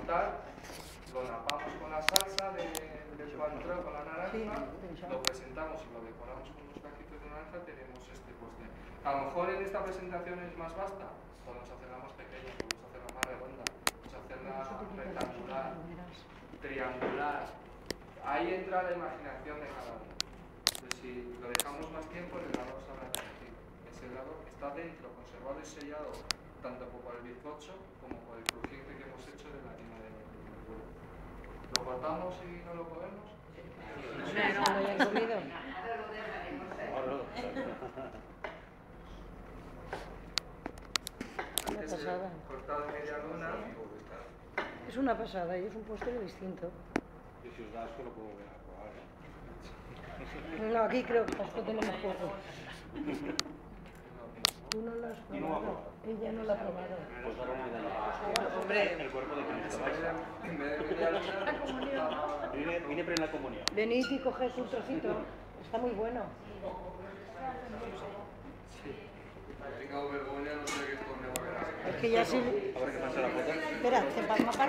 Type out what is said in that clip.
montar, lo napamos con la salsa del cuantró con la naranja, lo presentamos y lo decoramos con unos cajitos de naranja, tenemos este postre. A lo mejor en esta presentación es más vasta, podemos hacerla más pequeña, podemos hacerla más redonda, podemos hacerla rectangular, triangular. Ahí entra la imaginación de cada uno. Entonces, si lo dejamos más tiempo, el helado sabrá derretido. Ese helado está dentro, conservado y sellado, tanto por el bizcocho como por el crujiente que hemos hecho de la harina de huevo. ¿Lo cortamos y no lo comemos? No lo he comido. Antes de cortado media luna. Es una pasada y es un postre distinto. Y si os da asco lo puedo ver a probar, No, aquí creo que esto tenemos poco. Tú no lo has probado. Ella no lo ha probado. Pues ahora me da Hombre, el cuerpo de Cristo. En vez de media luna, Vine pre en la comunión. venid y coged un trocito. Está muy bueno. tengo vergüenza, no sé qué esto me va a quedar. Es que ya sí. A ver qué pasa la foto. Espera, te paso aparte.